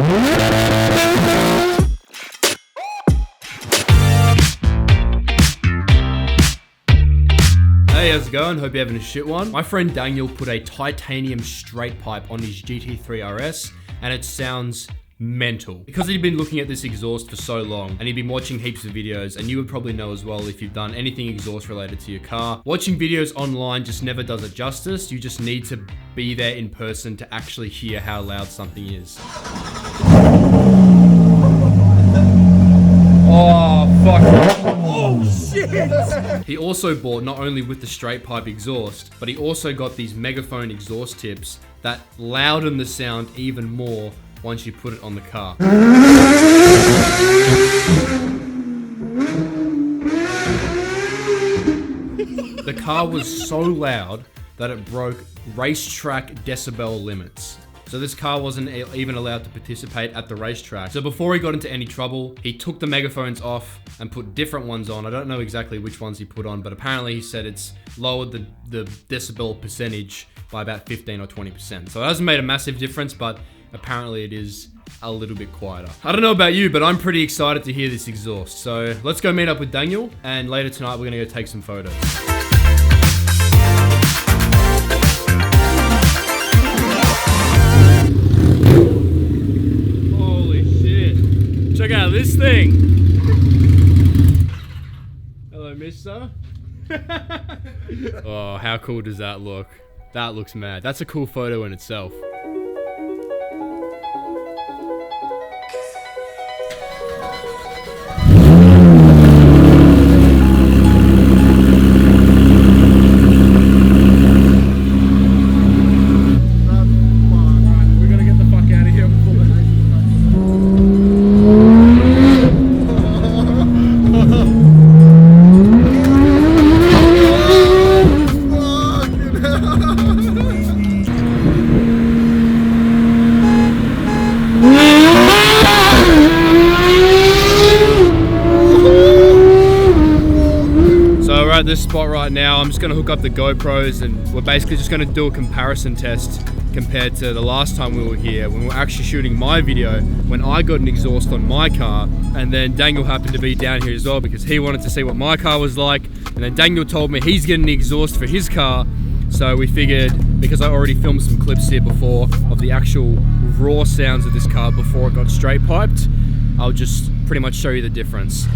Hey, how's it going? Hope you're having a shit one. My friend Daniel put a titanium straight pipe on his GT3RS and it sounds mental. Because he'd been looking at this exhaust for so long and he'd been watching heaps of videos, and you would probably know as well if you've done anything exhaust related to your car. Watching videos online just never does it justice. You just need to be there in person to actually hear how loud something is. Oh, fuck. Oh, shit! He also bought, not only with the straight pipe exhaust, but he also got these megaphone exhaust tips that louden the sound even more once you put it on the car. The car was so loud that it broke racetrack decibel limits. So this car wasn't even allowed to participate at the racetrack. So before he got into any trouble, he took the megaphones off and put different ones on. I don't know exactly which ones he put on, but apparently he said it's lowered the decibel percentage by about 15 or 20%. So it hasn't made a massive difference, but apparently it is a little bit quieter. I don't know about you, but I'm pretty excited to hear this exhaust. So let's go meet up with Daniel, and later tonight we're gonna go take some photos. Check out this thing. Hello, mister. Oh, how cool does that look? That looks mad. That's a cool photo in itself. At this spot right now, I'm just going to hook up the GoPros and we're basically just going to do a comparison test compared to the last time we were here when we were actually shooting my video when I got an exhaust on my car, and then Daniel happened to be down here as well because he wanted to see what my car was like, and then Daniel told me he's getting the exhaust for his car, so we figured, because I already filmed some clips here before of the actual raw sounds of this car before it got straight piped, I'll just pretty much show you the difference.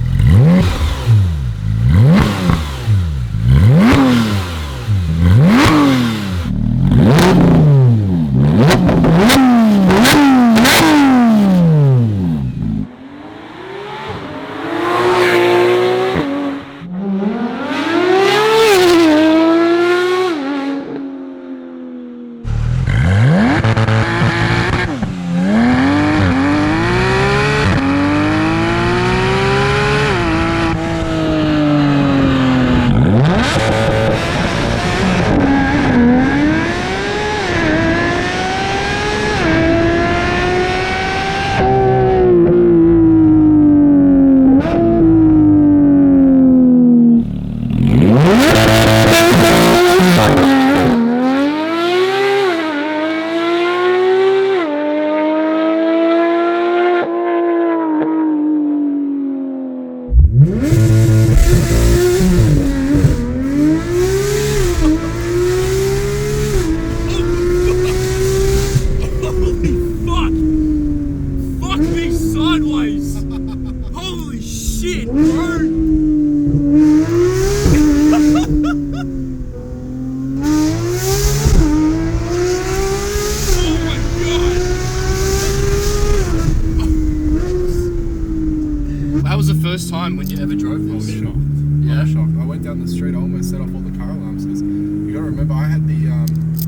First time when you ever drove this? I was shocked. Yeah? I was shocked. I went down the street, I almost set off all the car alarms because you gotta remember I had the,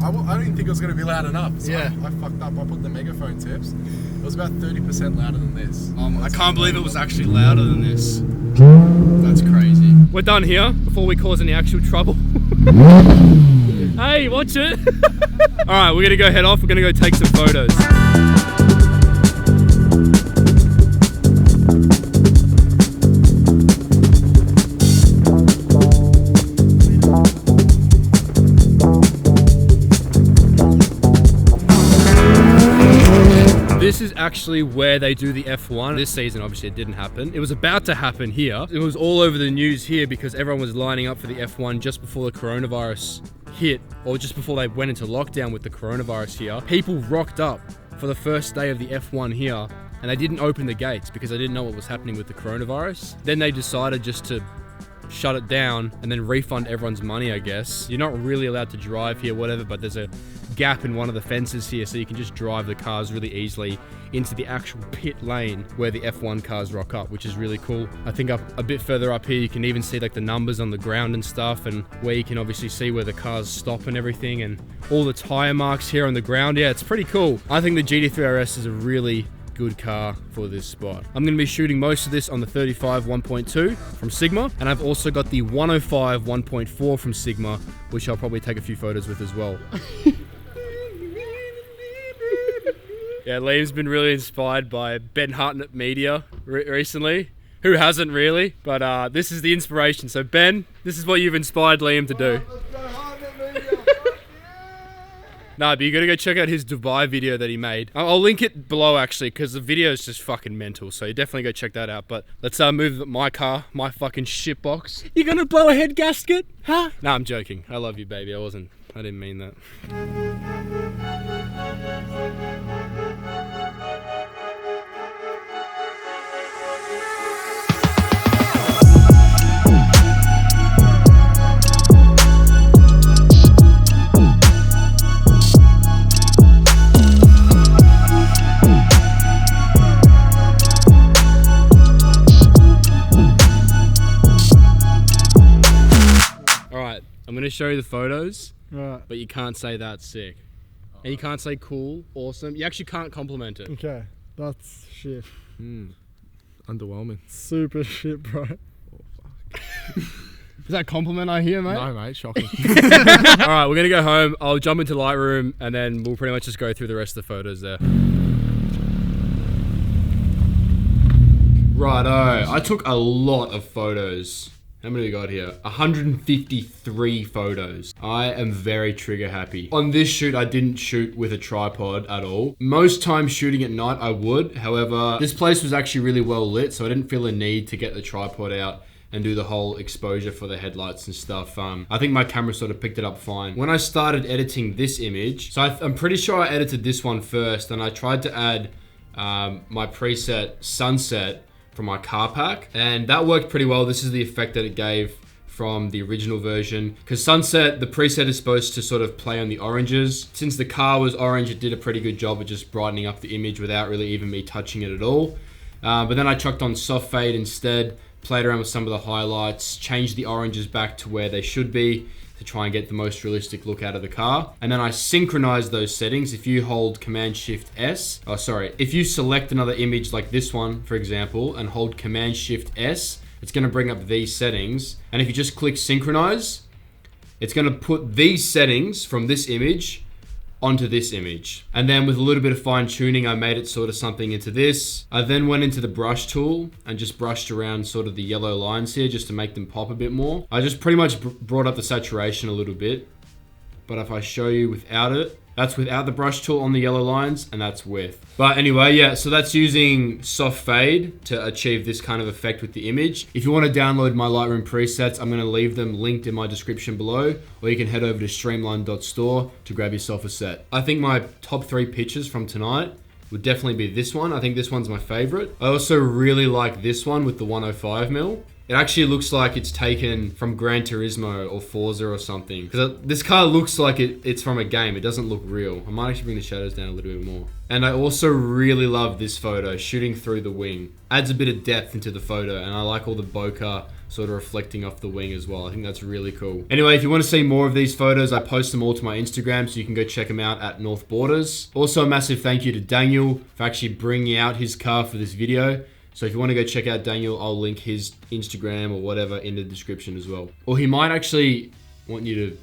I didn't think it was gonna be loud enough. So yeah. I fucked up. I put the megaphone tips. It was about 30% louder than this. I can't believe it was actually louder than this. That's crazy. We're done here before we cause any actual trouble. Hey, watch it. Alright, we're gonna go head off. We're gonna go take some photos. This is actually where they do the F1. This season, obviously, it didn't happen. It was about to happen here. It was all over the news here because everyone was lining up for the F1 just before the coronavirus hit, or just before they went into lockdown with the coronavirus here. People rocked up for the first day of the F1 here, and they didn't open the gates because they didn't know what was happening with the coronavirus. Then they decided just to shut it down and then refund everyone's money, I guess. You're not really allowed to drive here, whatever, but there's a gap in one of the fences here so you can just drive the cars really easily into the actual pit lane where the F1 cars rock up, which is really cool. I think up a bit further up here you can even see like the numbers on the ground and stuff, and where you can obviously see where the cars stop and everything, and all the tire marks here on the ground. Yeah, it's pretty cool. I think the GT3RS is a really good car for this spot. I'm going to be shooting most of this on the 35 1.2 from Sigma, and I've also got the 105 1.4 from Sigma, which I'll probably take a few photos with as well. Yeah, Liam's been really inspired by Ben Hartnett Media recently. Who hasn't really? But this is the inspiration. So Ben, this is what you've inspired Liam to do. Nah, but you gotta go check out his Dubai video that he made. I'll link it below actually, because the video is just fucking mental. So you definitely go check that out. But let's move my car, my fucking shit box. You gonna blow a head gasket? Huh? Nah, I'm joking. I love you, baby. I didn't mean that. I'm gonna show you the photos, right, but you can't say that's sick. And you can't say cool, awesome. You actually can't compliment it. Okay, that's shit. Underwhelming. Super shit, bro. Oh, fuck. Is that a compliment I hear, mate? No, mate, shocking. Alright, we're gonna go home. I'll jump into Lightroom and then we'll pretty much just go through the rest of the photos there. Righto, I took a lot of photos. How many we got here? 153 photos. I am very trigger happy. On this shoot, I didn't shoot with a tripod at all. Most times shooting at night, I would. However, this place was actually really well lit, so I didn't feel a need to get the tripod out and do the whole exposure for the headlights and stuff. I think my camera sort of picked it up fine. When I started editing this image, so I'm pretty sure I edited this one first, and I tried to add my preset sunset from my car pack, and that worked pretty well. This is the effect that it gave from the original version, because sunset, the preset is supposed to sort of play on the oranges. Since the car was orange, it did a pretty good job of just brightening up the image without really even me touching it at all. But then I chucked on soft fade instead, played around with some of the highlights, changed the oranges back to where they should be to try and get the most realistic look out of the car. And then I synchronized those settings. If you hold Command-Shift-S, if you select another image like this one, for example, and hold Command-Shift-S, it's gonna bring up these settings. And if you just click synchronize, it's gonna put these settings from this image onto this image. And then with a little bit of fine tuning, I made it sort of something into this. I then went into the brush tool and just brushed around sort of the yellow lines here just to make them pop a bit more. I just pretty much brought up the saturation a little bit. But if I show you without it, that's without the brush tool on the yellow lines, and that's with. But anyway, yeah, so that's using soft fade to achieve this kind of effect with the image. If you want to download my Lightroom presets, I'm going to leave them linked in my description below, or you can head over to streamline.store to grab yourself a set. I think my top 3 pictures from tonight would definitely be this one. I think this one's my favorite. I also really like this one with the 105mm. It actually looks like it's taken from Gran Turismo or Forza or something. Because this car looks like it's from a game. It doesn't look real. I might actually bring the shadows down a little bit more. And I also really love this photo, shooting through the wing. Adds a bit of depth into the photo, and I like all the bokeh sort of reflecting off the wing as well. I think that's really cool. Anyway, if you want to see more of these photos, I post them all to my Instagram, so you can go check them out at North Borders. Also, a massive thank you to Daniel for actually bringing out his car for this video. So if you want to go check out Daniel, I'll link his Instagram or whatever in the description as well. Or he might actually want you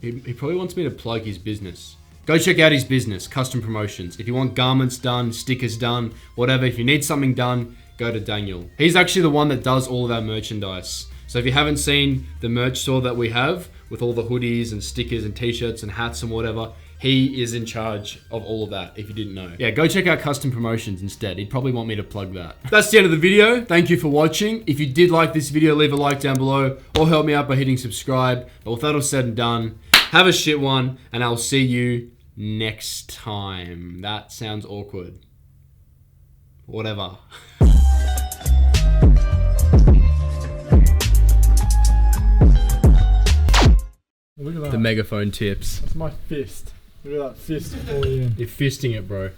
to, he probably wants me to plug his business. Go check out his business, Custom Promotions. If you want garments done, stickers done, whatever, if you need something done, go to Daniel. He's actually the one that does all of our merchandise. So if you haven't seen the merch store that we have with all the hoodies and stickers and t-shirts and hats and whatever, He is in charge of all of that, if you didn't know. Yeah, go check out Custom Promotions instead. He'd probably want me to plug that. That's the end of the video. Thank you for watching. If you did like this video, leave a like down below or help me out by hitting subscribe. But with that all said and done, have a shit one, and I'll see you next time. That sounds awkward. Whatever. Look at that. The megaphone tips. That's my fist. Look at that fist falling in. You're fisting it, bro.